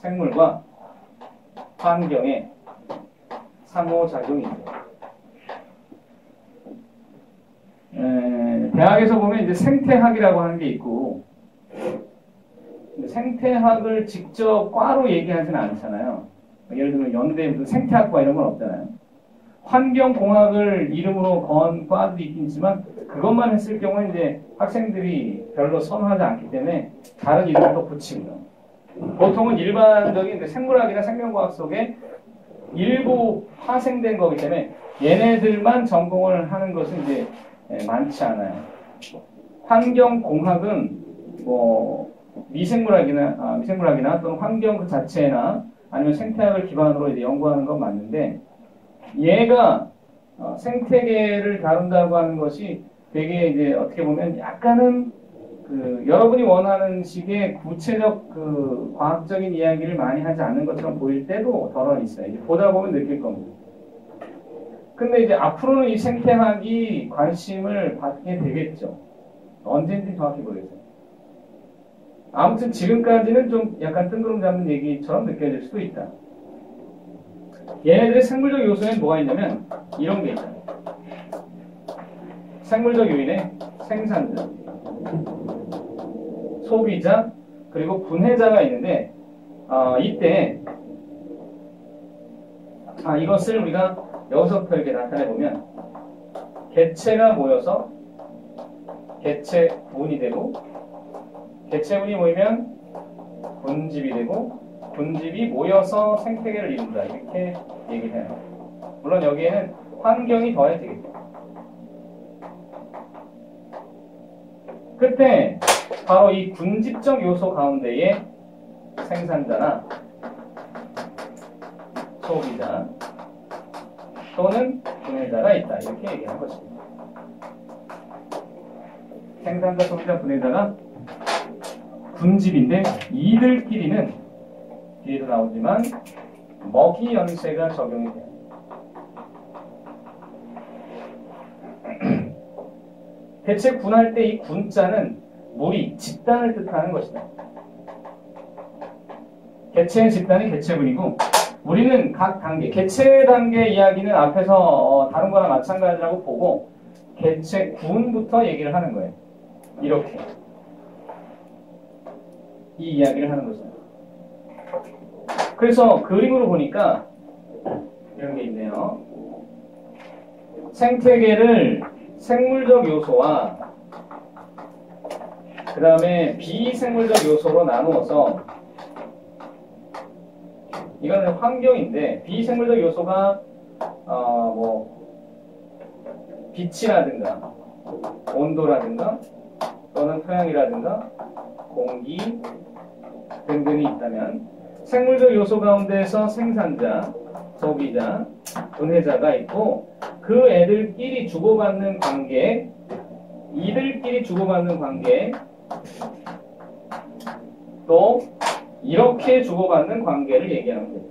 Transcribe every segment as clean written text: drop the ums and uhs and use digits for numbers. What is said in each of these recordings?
생물과 환경의 상호작용입니다. 대학에서 보면 이제 생태학이라고 하는 게 있고, 생태학을 직접 과로 얘기하지는 않잖아요. 예를 들면 연대 무슨 생태학과 이런 건 없잖아요. 환경공학을 이름으로 건 과도 있긴 있지만 그것만 했을 경우에 이제 학생들이 별로 선호하지 않기 때문에 다른 이름을 또 붙이고요. 보통은 일반적인 생물학이나 생명과학 속에 일부 파생된 거기 때문에 얘네들만 전공을 하는 것은 이제 많지 않아요. 환경공학은 뭐 미생물학이나 또는 환경 그 자체나 아니면 생태학을 기반으로 이제 연구하는 건 맞는데, 얘가 생태계를 다룬다고 하는 것이 되게 이제 어떻게 보면 약간은 여러분이 원하는 식의 구체적 과학적인 이야기를 많이 하지 않는 것처럼 보일 때도 덜어 있어요. 이제 보다 보면 느낄 겁니다. 근데 이제 앞으로는 이 생태학이 관심을 받게 되겠죠. 언제인지 정확히 모르겠어요. 아무튼 지금까지는 좀 약간 뜬구름 잡는 얘기처럼 느껴질 수도 있다. 얘네들의 생물적 요소에는 뭐가 있냐면 이런 게 있잖아요. 생물적 요인에 생산자, 소비자, 그리고 분해자가 있는데 이때 이것을 우리가 여기서부터 이렇게 나타내보면 개체가 모여서 개체군이 되고, 개체군이 모이면 군집이 되고, 군집이 모여서 생태계를 이룬다, 이렇게 얘기해요. 물론 여기에는 환경이 더해야 되겠죠. 그때 바로 이 군집적 요소 가운데에 생산자나 소비자 또는 분해자가 있다, 이렇게 얘기하는 것입니다. 생산자, 소비자, 분해자가 군집인데 이들끼리는 뒤에도 나오지만 먹이 연쇄가 적용이 돼요. 대체 군할 때 이 군자는 무리, 집단을 뜻하는 것이다. 개체의 집단이 개체군이고, 우리는 각 단계, 개체 단계 이야기는 앞에서 다른 거나 마찬가지라고 보고 개체군부터 얘기를 하는 거예요. 이렇게 이 이야기를 하는 거죠. 그래서 그림으로 보니까 이런 게 있네요. 생태계를 생물적 요소와 그 다음에 비생물적 요소로 나누어서, 이거는 환경인데 비생물적 요소가 빛이라든가 온도라든가 또는 토양이라든가 공기 등등이 있다면, 생물적 요소 가운데에서 생산자, 소비자, 분해자가 있고, 그 애들끼리 주고받는 관계, 이들끼리 주고받는 관계, 또 이렇게 주고받는 관계를 얘기하는 거예요.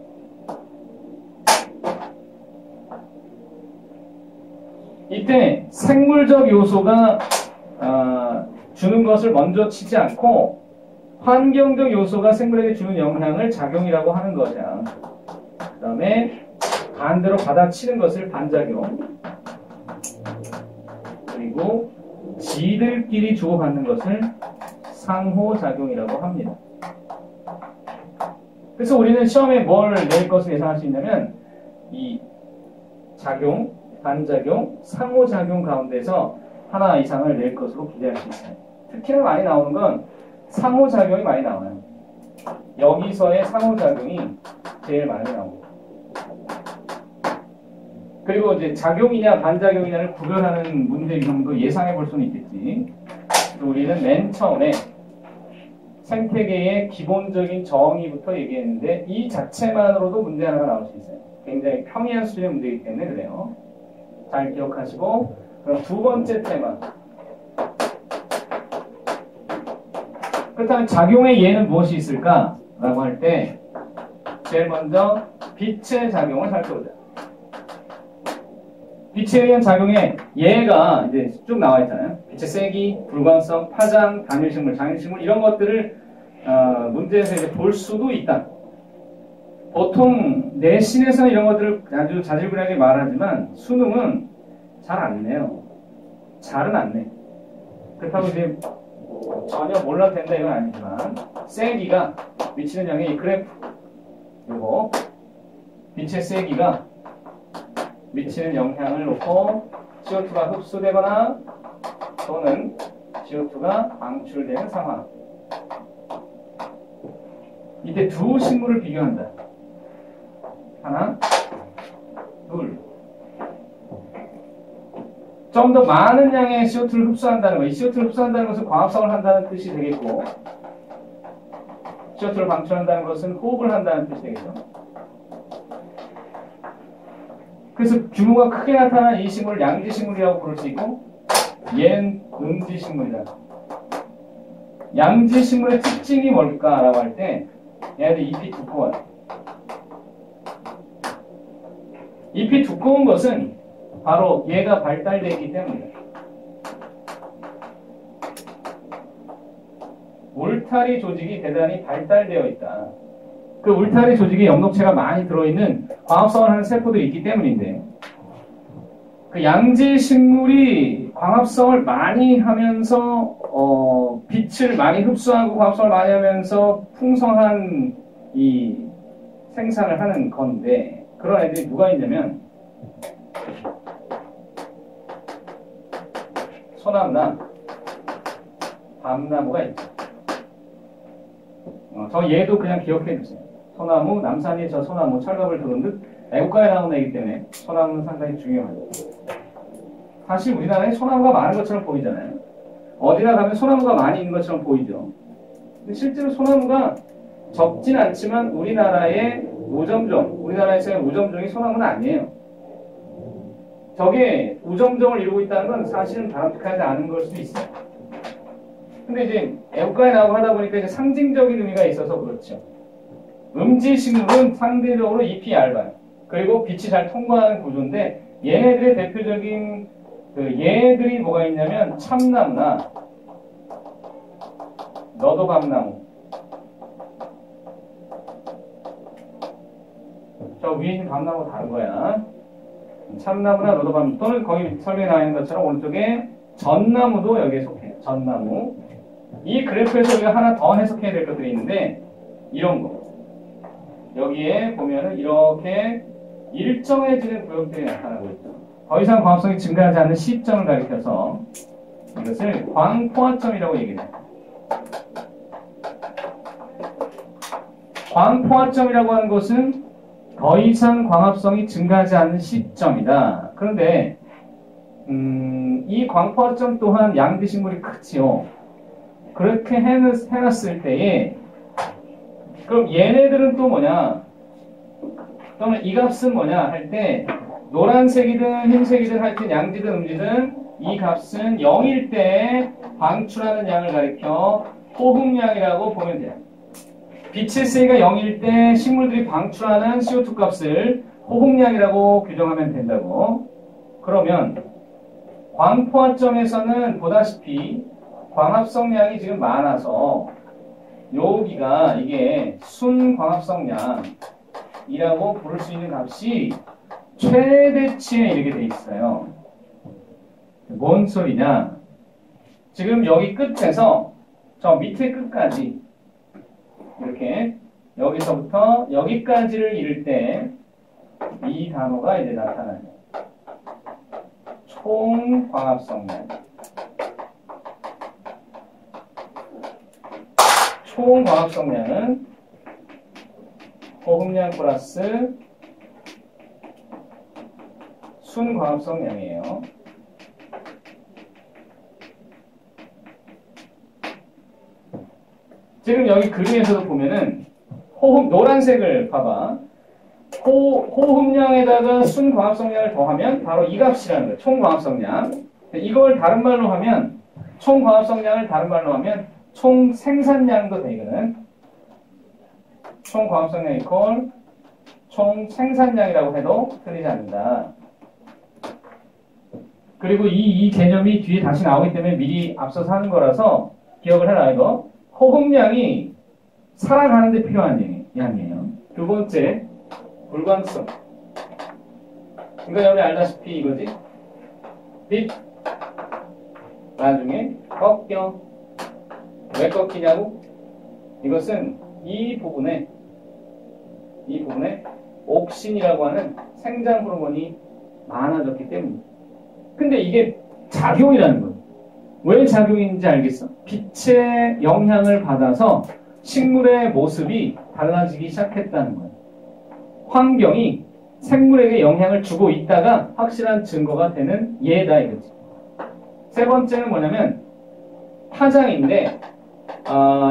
이때 생물적 요소가 주는 것을 먼저 치지 않고 환경적 요소가 생물에게 주는 영향을 작용이라고 하는 거죠. 그 다음에 반대로 받아치는 것을 반작용, 그리고 지들끼리 주고받는 것을 상호작용이라고 합니다. 그래서 우리는 시험에 뭘 낼 것을 예상할 수 있냐면 이 작용, 반작용, 상호작용 가운데서 하나 이상을 낼 것으로 기대할 수 있어요. 특히나 많이 나오는 건 상호작용이 많이 나와요. 여기서의 상호작용이 제일 많이 나옵니다. 그리고 이제 작용이냐 반작용이냐를 구별하는 문제 정도 예상해 볼 수는 있겠지. 우리는 맨 처음에 생태계의 기본적인 정의부터 얘기했는데 이 자체만으로도 문제 하나가 나올 수 있어요. 굉장히 평이한 수준의 문제이기 때문에 그래요. 잘 기억하시고, 그럼 두 번째 테마. 그렇다면 작용의 예는 무엇이 있을까? 라고 할 때 제일 먼저 빛의 작용을 살펴보자. 빛에 의한 작용의 예가 이제 쭉 나와 있잖아요. 빛의 세기, 불광성, 파장, 단일식물, 장일식물 이런 것들을 문제에서 이제 볼 수도 있다. 보통 내신에서 이런 것들을 아주 자질구레하게 말하지만 수능은 잘 안 내요. 잘은 안 내. 그렇다고 이제 전혀 몰라도 된다 이건 아니지만 세기가 미치는 영향이 이 그래프 그리고 빛의 세기가 미치는 영향을 놓고 CO2가 흡수되거나 또는 CO2가 방출되는 상황. 이때 두 식물을 비교한다. 하나, 둘. 좀 더 많은 양의 CO2를 흡수한다는 거. 이 CO2를 흡수한다는 것은 광합성을 한다는 뜻이 되겠고, CO2를 방출한다는 것은 호흡을 한다는 뜻이 되겠죠. 그래서 규모가 크게 나타난 이 식물을 양지식물이라고 부를 수 있고, 얘는 음지식물이다. 양지식물의 특징이 뭘까라고 할 때, 얘네들 잎이 두꺼워요. 잎이 두꺼운 것은 바로 얘가 발달되어 있기 때문이다. 울타리 조직이 대단히 발달되어 있다. 그 울타리 조직에 엽록체가 많이 들어있는 광합성을 하는 세포들이 있기 때문인데 그 양지 식물이 광합성을 많이 하면서 빛을 많이 흡수하고 광합성을 많이 하면서 풍성한 이 생산을 하는 건데 그런 애들이 누가 있냐면 소나무나 밤나무가 있죠. 저 얘도 그냥 기억해 주세요. 소나무, 남산이 저 소나무 철갑을 두른 듯 애국가에 나오는 애기 때문에 소나무는 상당히 중요하죠. 사실 우리나라에 소나무가 많은 것처럼 보이잖아요. 어디나 가면 소나무가 많이 있는 것처럼 보이죠. 근데 실제로 소나무가 적진 않지만 우리나라에서의 우점종이 소나무는 아니에요. 저게 우점종을 이루고 있다는 건 사실은 바람직하지 않은 걸 수도 있어요. 근데 이제 애국가에 나오고 하다 보니까 이제 상징적인 의미가 있어서 그렇죠. 음지식물은 상대적으로 잎이 얇아요. 그리고 빛이 잘 통과하는 구조인데 얘네들의 대표적인 얘네들이 뭐가 있냐면 참나무나 너도밤나무 저 위에 있는 밤나무가 다른 거야. 참나무나 너도밤 또는 거기 설명에 나와 있는 것처럼 오른쪽에 전나무도 여기에 속해요. 전나무. 이 그래프에서 우리가 하나 더 해석해야 될 것들이 있는데 이런 거. 여기에 보면은 이렇게 일정해지는 구역들이 나타나고 있죠. 더 이상 광합성이 증가하지 않는 시점을 가리켜서 이것을 광포화점이라고 얘기해요. 광포화점이라고 하는 것은 더 이상 광합성이 증가하지 않는 시점이다. 그런데 이 광포화점 또한 양지식물이 크지요. 그렇게 해놨을 때에 그럼 얘네들은 또 뭐냐? 또는 이 값은 뭐냐 할 때 노란색이든 흰색이든 하여튼 양지든 음지든 이 값은 0일 때 방출하는 양을 가리켜 호흡량이라고 보면 돼요. 빛의 세기가 0일 때 식물들이 방출하는 CO2 값을 호흡량이라고 규정하면 된다고. 그러면 광포화점에서는 보다시피 광합성량이 지금 많아서 여기가 이게 순광합성량이라고 부를 수 있는 값이 최대치에 이르게 돼 있어요. 뭔 소리냐? 지금 여기 끝에서 저 밑에 끝까지 이렇게 여기서부터 여기까지를 이룰 때 이 단어가 이제 나타나요. 총광합성량. 총광합성량은 호흡량 플러스 순광합성량이에요. 지금 여기 그림에서도 보면은 노란색을 봐봐. 호흡량에다가 순광합성량을 더하면 바로 이 값이라는 거예요. 총광합성량. 이걸 다른 말로 하면 총광합성량을 다른 말로 하면 총생산량도 되거든. 총광합성량 이퀄 총생산량이라고 해도 틀리지 않는다. 그리고 이 개념이 뒤에 다시 나오기 때문에 미리 앞서서 하는 거라서 기억을 해라 이거. 호흡량이 살아가는 데 필요한 양이에요. 두 번째 불광성. 이거 여러분이 알다시피 이거지. 빛. 나중에 꺾여. 왜 꺾이냐고? 이것은 이 부분에 옥신이라고 하는 생장 호르몬이 많아졌기 때문이에요. 근데 이게 작용이라는 거예요. 왜 작용인지 알겠어? 빛의 영향을 받아서 식물의 모습이 달라지기 시작했다는 거예요. 환경이 생물에게 영향을 주고 있다가 확실한 증거가 되는 예다 이거지. 세 번째는 뭐냐면 파장인데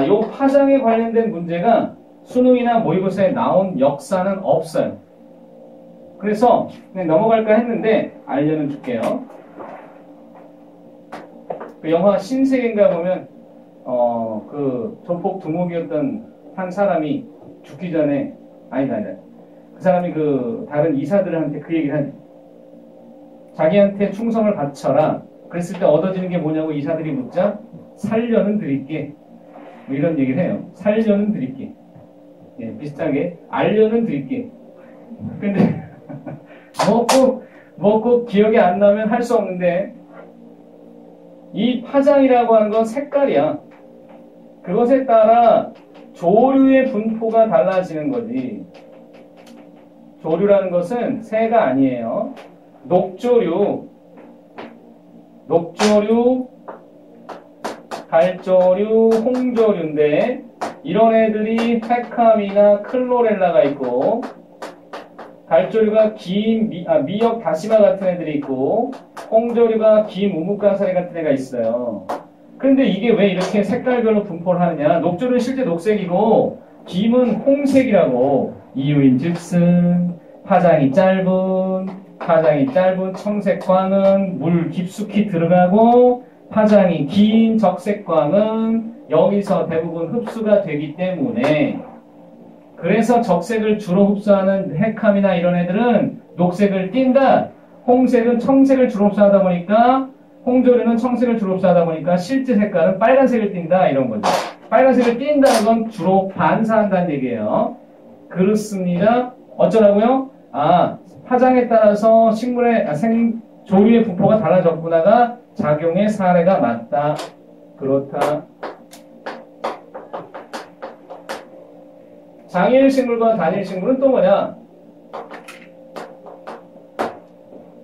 요 파장에 관련된 문제가 수능이나 모의고사에 나온 역사는 없어요. 그래서 그냥 넘어갈까 했는데 알려는 줄게요. 그 영화 신세계인가 보면 그 조폭 두목이었던 한 사람이 죽기 전에 아니다. 그 사람이 그 다른 이사들한테 그 얘기를 하지. 자기한테 충성을 바쳐라. 그랬을 때 얻어지는 게 뭐냐고 이사들이 묻자 살려는 드릴게. 뭐 이런 얘기를 해요. 살려는 드릴게. 예, 비슷하게 알려는 드릴게. 근데 뭐 꼭 기억이 안 나면 할 수 없는데 이 파장이라고 하는 건 색깔이야. 그것에 따라 조류의 분포가 달라지는 거지. 조류라는 것은 새가 아니에요. 녹조류, 갈조류, 홍조류인데 이런 애들이 페캄이나 클로렐라가 있고 갈조류가 긴 미역 다시마 같은 애들이 있고 홍조류가 긴 우뭇가사리 같은 애가 있어요. 그런데 이게 왜 이렇게 색깔별로 분포를 하느냐? 녹조류는 실제 녹색이고 김은 홍색이라고. 이유인즉슨 파장이 짧은 청색광은 물 깊숙이 들어가고 파장이 긴 적색광은 여기서 대부분 흡수가 되기 때문에 그래서 적색을 주로 흡수하는 핵함이나 이런 애들은 녹색을 띈다. 홍색은 청색을 주로 흡수하다 보니까 홍조류는 청색을 주로 흡수하다 보니까 실제 색깔은 빨간색을 띈다 이런 거죠. 빨간색을 띈다는 건 주로 반사한다는 얘기예요. 그렇습니다. 어쩌라고요? 파장에 따라서 식물의 조류의 분포가 달라졌구나가 작용의 사례가 맞다. 그렇다. 장일 식물과 단일 식물은 또 뭐냐?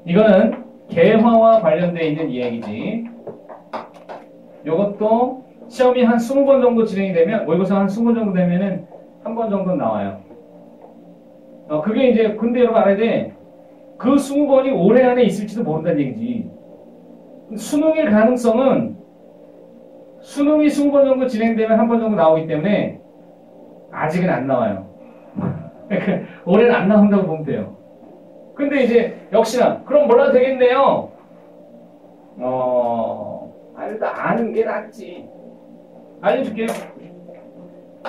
이거는 개화와 관련되어 있는 이야기지. 이것도 시험이 한 20번 정도 진행이 되면, 모의고사 한 20번 정도 되면은 한 번 정도 나와요. 그게 이제, 근데 여러분 알아야 돼. 그 20번이 올해 안에 있을지도 모른다는 얘기지. 수능일 가능성은 수능이 20번 정도 진행되면 한 번 정도 나오기 때문에 아직은 안 나와요. 올해는 안 나온다고 보면 돼요. 근데 이제 역시나 그럼 몰라도 되겠네요. 일단 아는 게 낫지. 알려줄게요.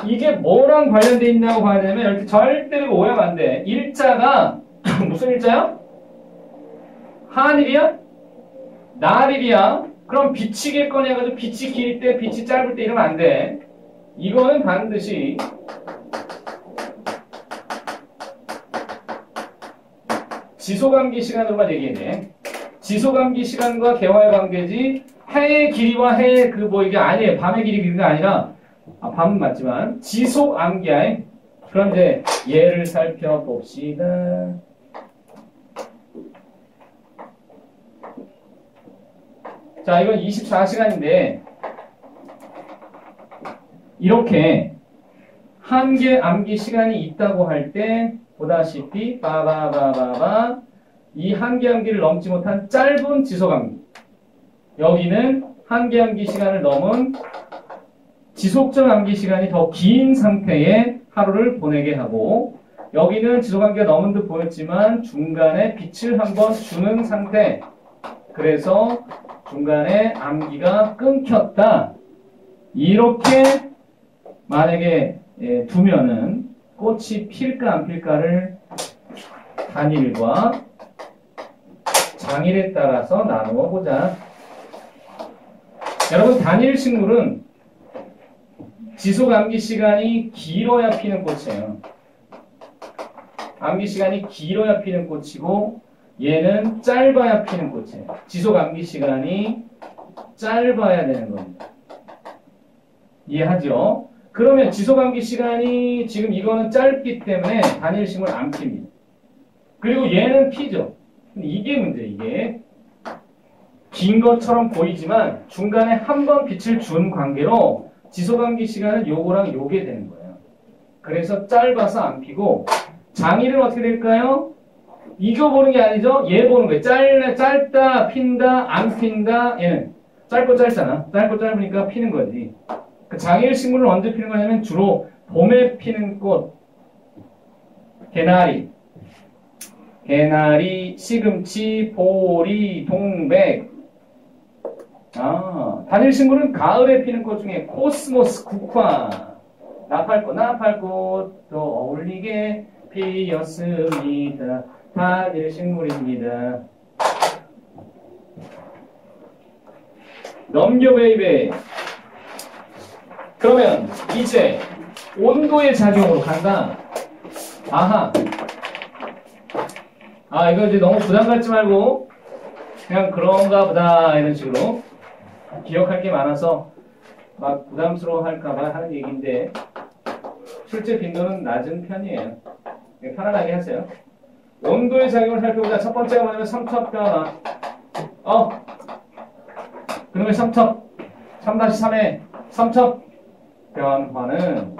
이게 뭐랑 관련돼 있냐고 봐야 되면 이렇게 절대로 오해하면 안 돼. 일자가 무슨 일자야? 한일이야? 날일이야? 그럼 빛이겠거니 해가지고 빛이 길 때, 빛이 짧을 때 이러면 안 돼. 이거는 반드시 지소감기 시간으로만 얘기해 돼. 지소감기 시간과 개화의 관계지 해의 길이와 해의 이게 아니에요. 밤의 길이가 아니라 밤은 맞지만 지속암기야. 그럼 이제 예를 살펴봅시다. 자, 이건 24시간인데 이렇게 한 개 암기 시간이 있다고 할 때 보다시피 이 한 개 암기를 넘지 못한 짧은 지속암기. 여기는 한 개 암기 시간을 넘은 지속적 암기 시간이 더 긴 상태의 하루를 보내게 하고 여기는 지속암기가 넘은 듯 보였지만 중간에 빛을 한번 주는 상태. 그래서 중간에 암기가 끊겼다. 이렇게 만약에 두면은 꽃이 필까 안 필까를 단일과 장일에 따라서 나누어 보자. 여러분 단일 식물은 지속 암기 시간이 길어야 피는 꽃이에요. 암기 시간이 길어야 피는 꽃이고 얘는 짧아야 피는 꽃이에요. 지속 암기 시간이 짧아야 되는 겁니다. 이해하죠? 그러면 지속 암기 시간이 지금 이거는 짧기 때문에 단일식물 안 핍니다. 그리고 얘는 피죠. 이게 문제, 이게. 긴 것처럼 보이지만 중간에 한 번 빛을 준 관계로 지속 암기 시간은 요거랑 요게 되는 거예요. 그래서 짧아서 안 피고 장일은 어떻게 될까요? 이거 보는 게 아니죠? 얘 보는 거예요. 짧다, 핀다, 안 핀다. 얘는 짧고 짧잖아. 짧고 짧으니까 피는 거지. 그 장일 식물은 언제 피는 거냐면 주로 봄에 피는 꽃. 개나리, 시금치, 보리, 동백. 단일 식물은 가을에 피는 꽃 중에 코스모스, 국화, 나팔꽃도 어울리게 피었습니다. 단일 식물입니다. 넘겨 베이베. 그러면 이제 온도의 작용으로 간다. 아하. 이거 이제 너무 부담 갖지 말고 그냥 그런가 보다 이런 식으로 기억할 게 많아서 막 부담스러워 할까봐 하는 얘기인데 실제 빈도는 낮은 편이에요. 편안하게 하세요. 온도의 작용을 살펴보자. 첫 번째가 뭐냐면 삼투압 변화. 그러면 3-3의 삼투압 변화는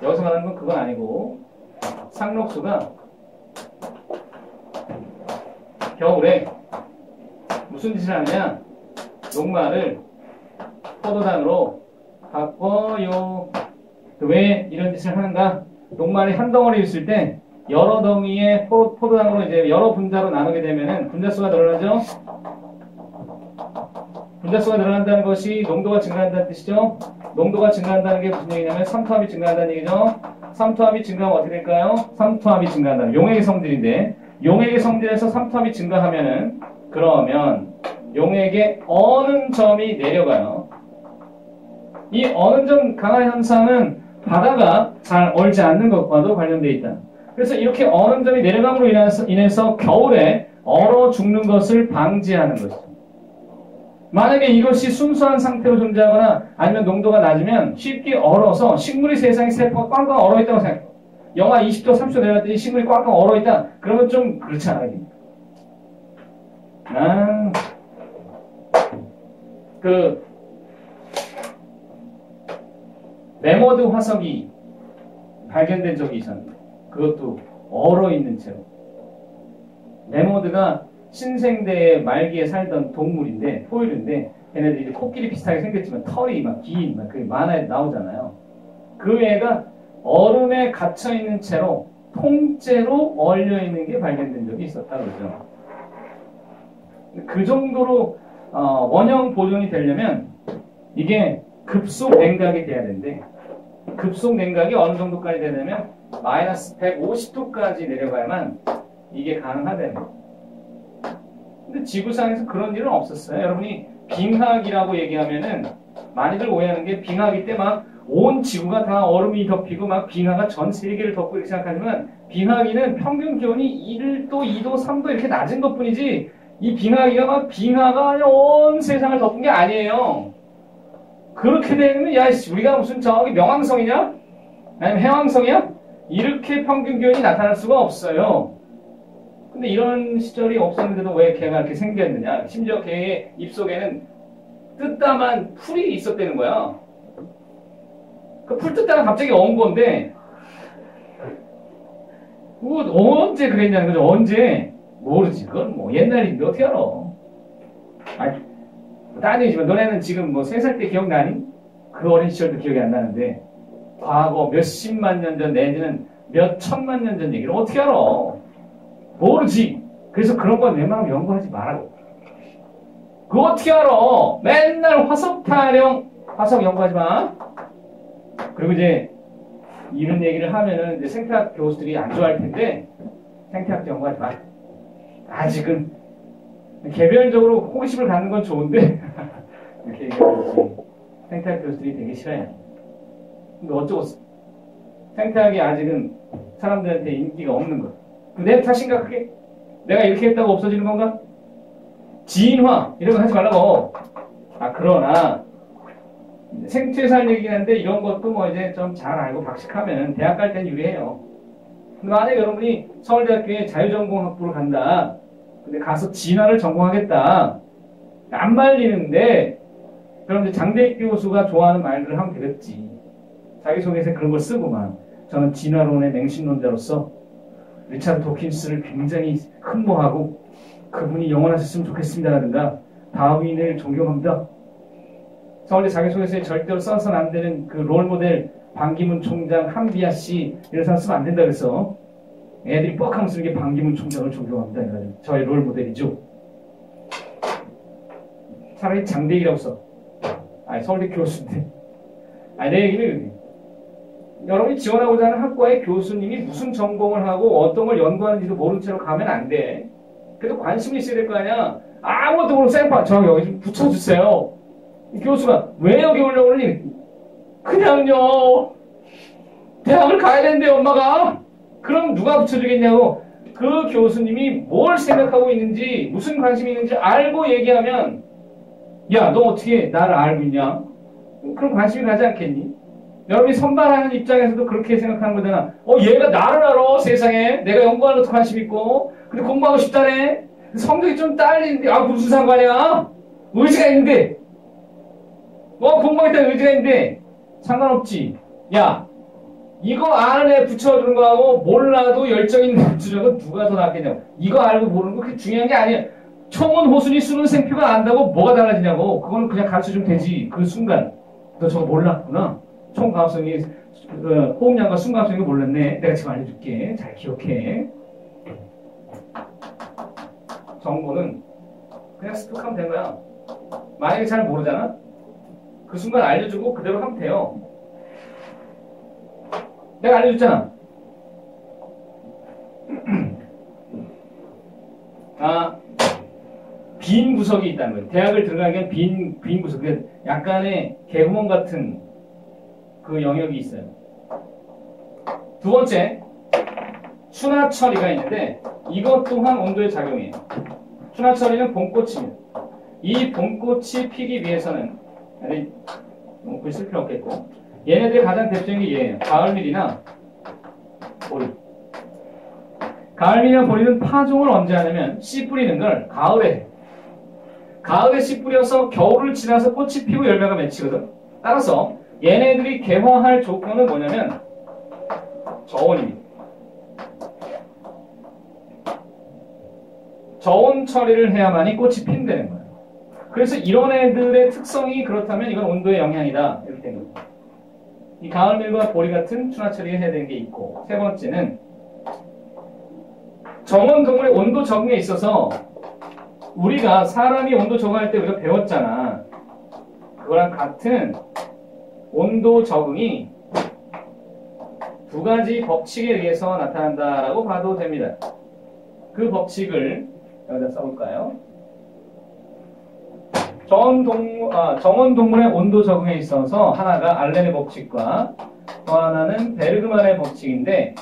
여기서 말하는 건 그건 아니고 상록수가 겨울에 무슨 짓을 하느냐? 녹말을 포도당으로 바꿔요. 왜 이런 짓을 하는가? 녹말이 한 덩어리 있을 때 여러 덩이의 포도당으로 이제 여러 분자로 나누게 되면은 분자수가 늘어나죠? 분자수가 늘어난다는 것이 농도가 증가한다는 뜻이죠? 농도가 증가한다는 게 무슨 얘기냐면 삼투압이 증가한다는 얘기죠? 삼투압이 증가하면 어떻게 될까요? 삼투압이 증가한다는 용액의 성질인데 용액의 성질에서 삼투압이 증가하면은 그러면 용액의 어는 점이 내려가요. 이 어는 점 강화 현상은 바다가 잘 얼지 않는 것과도 관련되어 있다. 그래서 이렇게 어는 점이 내려감으로 인해서 겨울에 얼어 죽는 것을 방지하는 것이죠. 만약에 이것이 순수한 상태로 존재하거나 아니면 농도가 낮으면 쉽게 얼어서 식물이 세상에 세포가 꽝꽝 얼어있다고 생각해요. 영하 20도, 30도 내려갔더니 식물이 꽝꽝 얼어있다. 그러면 좀 그렇지 않아요. 메머드 화석이 발견된 적이 있었는데 그것도 얼어있는 채로. 메머드가 신생대의 말기에 살던 동물인데 포유류인데 걔네들이 이제 코끼리 비슷하게 생겼지만 털이 막 긴 그 만화에 나오잖아요. 그 애가 얼음에 갇혀있는 채로 통째로 얼려있는 게 발견된 적이 있었다 그러죠. 그 정도로 원형 보존이 되려면 이게 급속 냉각이 돼야 되는데 급속 냉각이 어느 정도까지 되냐면 마이너스 150도까지 내려가야만 이게 가능하대요. 근데 지구상에서 그런 일은 없었어요. 여러분이 빙하기라고 얘기하면은 많이들 오해하는 게 빙하기 때 막 온 지구가 다 얼음이 덮이고 막 빙하가 전 세계를 덮고 이렇게 생각하지만 빙하기는 평균 기온이 1도, 2도, 3도 이렇게 낮은 것 뿐이지 이 빙하기가 막 빙하가 온 세상을 덮은 게 아니에요. 그렇게 되면 야 우리가 무슨 저기 명왕성이냐? 아니면 해왕성이야? 이렇게 평균 기온이 나타날 수가 없어요. 근데 이런 시절이 없었는데도 왜 걔가 이렇게 생겼느냐? 심지어 걔의 입속에는 뜯다만 풀이 있었다는 거야. 그 풀 뜯다가 갑자기 온 건데 언제 그랬냐는 거죠. 언제? 모르지. 그건 뭐 옛날 일인데 어떻게 알아? 딴 얘기지만 너네는 지금 뭐 3살 때 기억나니? 그 어린 시절도 기억이 안 나는데 과거 몇십만 년 전 내지는 몇 천만 년 전 얘기를 어떻게 알아? 모르지. 그래서 그런 건 웬만하면 연구하지 말라고. 그거 어떻게 알아? 맨날 화석 타령, 화석 연구하지 마. 그리고 이제 이런 얘기를 하면은 이제 생태학 교수들이 안 좋아할 텐데 생태학 연구하지 마. 아직은 개별적으로 호기심을 갖는 건 좋은데 이렇게 얘기하지. 생태학 교수들이 되게 싫어요. 근데 어쩌고 생태학이 아직은 사람들한테 인기가 없는 거. 내 탓인가 그게? 내가 이렇게 했다고 없어지는 건가? 진화 이런 거 하지 말라고. 그러나 생체살 얘기긴 한데 이런 것도 뭐 이제 좀 잘 알고 박식하면 대학 갈 땐 유리해요. 근데 만약에 여러분이 서울대학교에 자유전공학부를 간다. 근데 가서 진화를 전공하겠다. 안 말리는데 그럼 이제 장대익 교수가 좋아하는 말들을 하면 되겠지. 자기소개서에 그런 걸 쓰고만 저는 진화론의 맹신론자로서 리차드 도킨스를 굉장히 흠모하고 그분이 영원하셨으면 좋겠습니다라든가 다윈을 존경합니다. 서울대 자기소개서에 절대로 써서는 안 되는 그 롤모델 반기문 총장, 한비아 씨 이런 사람 쓰면 안 된다 그래서 애들이 뻑하면 쓰는 게 반기문 총장을 존경합니다. 이래가지고 저의 롤모델이죠. 차라리 장대익이라고 써. 서울대 교수인데. 내 얘기는 여러분이 지원하고자 하는 학과의 교수님이 무슨 전공을 하고 어떤 걸 연구하는지도 모른 채로 가면 안 돼. 그래도 관심이 있어야 될 거 아니야. 아무것도 모르고 쌤파 저 여기 좀 붙여주세요. 이 교수가 왜 여기 오려고 그러니? 그냥요. 대학을 가야 되는데 엄마가. 그럼 누가 붙여주겠냐고. 그 교수님이 뭘 생각하고 있는지 무슨 관심이 있는지 알고 얘기하면 야, 너 어떻게 나를 알고 있냐? 그럼 관심이 가지 않겠니? 여러분이 선발하는 입장에서도 그렇게 생각하는 거잖아. 얘가 나를 알아, 세상에. 내가 연구하는 것도 관심 있고. 근데 공부하고 싶다네. 성적이 좀 딸리는데, 무슨 상관이야? 의지가 있는데. 공부하겠다는 의지가 있는데. 상관없지. 야, 이거 아는 애 붙여주는 거하고 몰라도 열정 있는 애 붙여주는 거 누가 더 낫겠냐고. 이거 알고 모르는 거 그게 중요한 게 아니야. 총은 호순이 수는 생표가 안다고 뭐가 달라지냐고. 그거는 그냥 가르쳐주면 되지. 그 순간. 너 저거 몰랐구나. 총감성이 호흡량과 순감성이 몰랐네. 내가 지금 알려줄게. 잘 기억해. 정보는 그냥 습득하면 된 거야. 만약에 잘 모르잖아? 그 순간 알려주고 그대로 하면 돼요. 내가 알려줬잖아. 빈 구석이 있다는 거예요. 대학을 들어가기엔 빈 구석. 약간의 개구멍 같은 그 영역이 있어요. 두 번째, 순화 처리가 있는데 이것 또한 온도에 작용해요. 순화 처리는 봄꽃입니다. 이 봄꽃이 피기 위해서는 글 쓸 필요 없겠고 얘네들의 가장 대표적인 게 얘예요. 가을밀이나 보리. 가을밀이나 보리는 파종을 언제 하냐면 씨 뿌리는 걸 가을에 해. 가을에 씨 뿌려서 겨울을 지나서 꽃이 피고 열매가 맺히거든. 따라서 얘네들이 개화할 조건은 뭐냐면 저온입니다. 저온 처리를 해야만이 꽃이 핀다는 거예요. 그래서 이런 애들의 특성이 그렇다면 이건 온도의 영향이다. 이렇게 된 겁니다. 이 가을밀과 보리 같은 순화 처리를 해야 되는 게 있고 세 번째는 정원동물의 온도 적응에 있어서 우리가 사람이 온도 적응할 때 우리가 배웠잖아. 그거랑 같은 온도 적응이 두 가지 법칙에 의해서 나타난다라고 봐도 됩니다. 그 법칙을 여기다 써볼까요? 정원동물의 온도 적응에 있어서 하나가 알렌의 법칙과 또 하나는 베르그만의 법칙인데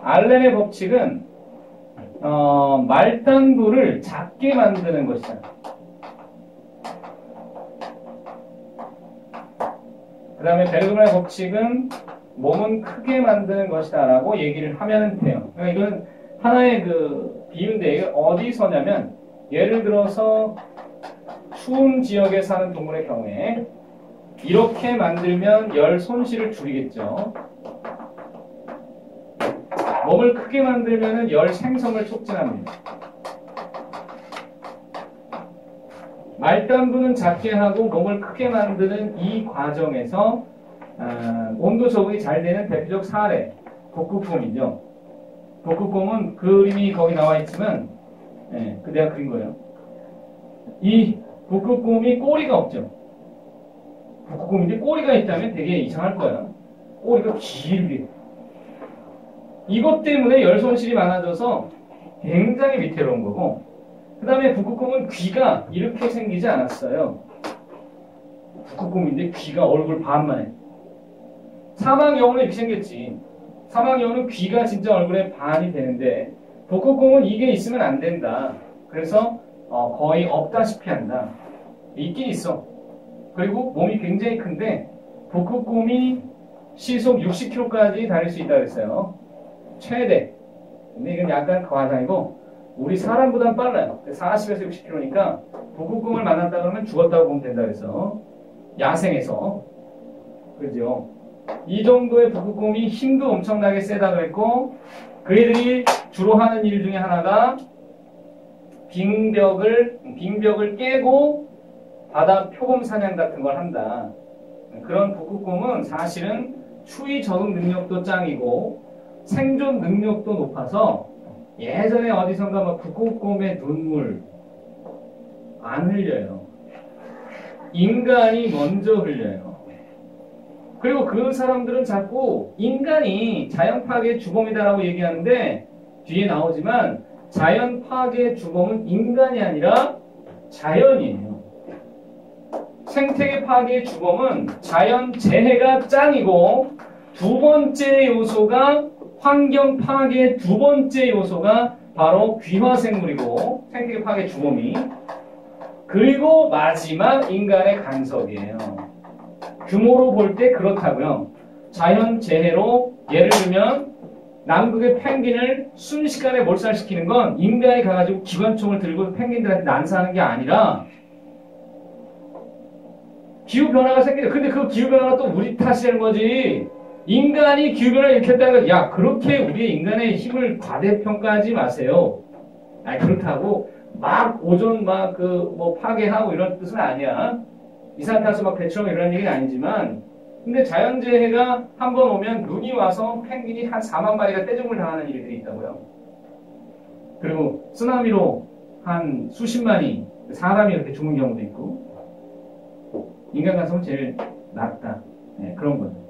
알렌의 법칙은 말단부를 작게 만드는 것이다. 그 다음에 베르그만의 법칙은 몸은 크게 만드는 것이다 라고 얘기를 하면 돼요. 그러니까 이건 하나의 그 비유인데 이게 어디서냐면 예를 들어서 추운 지역에 사는 동물의 경우에 이렇게 만들면 열 손실을 줄이겠죠. 몸을 크게 만들면 열 생성을 촉진합니다. 말단부는 작게 하고 몸을 크게 만드는 이 과정에서 온도 적응이 잘 되는 대표적 사례 북극곰이죠. 북극곰은 그림이 거기 나와 있지만 그 내가 그린 거예요. 이 북극곰이 꼬리가 없죠. 북극곰인데 꼬리가 있다면 되게 이상할 거야. 꼬리가 길게. 이것 때문에 열 손실이 많아져서 굉장히 위태로운 거고 그 다음에 북극곰은 귀가 이렇게 생기지 않았어요. 북극곰인데 귀가 얼굴 반만 해. 사막 여우는 이렇게 생겼지. 사막여우는 귀가 진짜 얼굴에 반이 되는데 북극곰은 이게 있으면 안 된다. 그래서 거의 없다시피 한다. 있긴 있어. 그리고 몸이 굉장히 큰데 북극곰이 시속 60km까지 달릴 수 있다고 했어요. 최대. 근데 이건 약간 과장이고 우리 사람보단 빨라요. 40에서 60km니까 북극곰을 만났다 그러면 죽었다고 보면 된다고 했어. 야생에서. 그죠? 이 정도의 북극곰이 힘도 엄청나게 세다고 했고 그애들이 주로 하는 일 중에 하나가 빙벽을 깨고 바다 표범 사냥 같은 걸 한다. 그런 북극곰은 사실은 추위 적응 능력도 짱이고 생존 능력도 높아서 예전에 어디선가 막 북극곰의 눈물 안 흘려요. 인간이 먼저 흘려요. 그리고 그 사람들은 자꾸 인간이 자연 파괴의 주범이다라고 얘기하는데 뒤에 나오지만 자연 파괴의 주범은 인간이 아니라 자연이에요. 생태계 파괴의 주범은 자연 재해가 짱이고 두 번째 요소가 환경 파괴의 두 번째 요소가 바로 귀화생물이고 생태계 파괴 주범이 그리고 마지막 인간의 간섭이에요. 규모로 볼 때 그렇다고요. 자연 재해로 예를 들면 남극의 펭귄을 순식간에 몰살시키는 건 인간이 가가지고 기관총을 들고 펭귄들한테 난사하는 게 아니라 기후변화가 생기죠. 근데 그 기후변화가 또 우리 탓이라는 거지. 인간이 기후변화를 일으켰다는 거, 야, 그렇게 우리의 인간의 힘을 과대평가하지 마세요. 아니, 그렇다고 막 오존 파괴하고 이런 뜻은 아니야. 이산화탄소 막 배출하고 이런 얘기는 아니지만, 근데 자연재해가 한 번 오면 눈이 와서 펭귄이 한 4만 마리가 떼죽을 당하는 일들이 있다고요. 그리고 쓰나미로 한 수십만이 사람이 이렇게 죽은 경우도 있고, 인간 가슴은 제일 낫다. 네, 그런 거죠.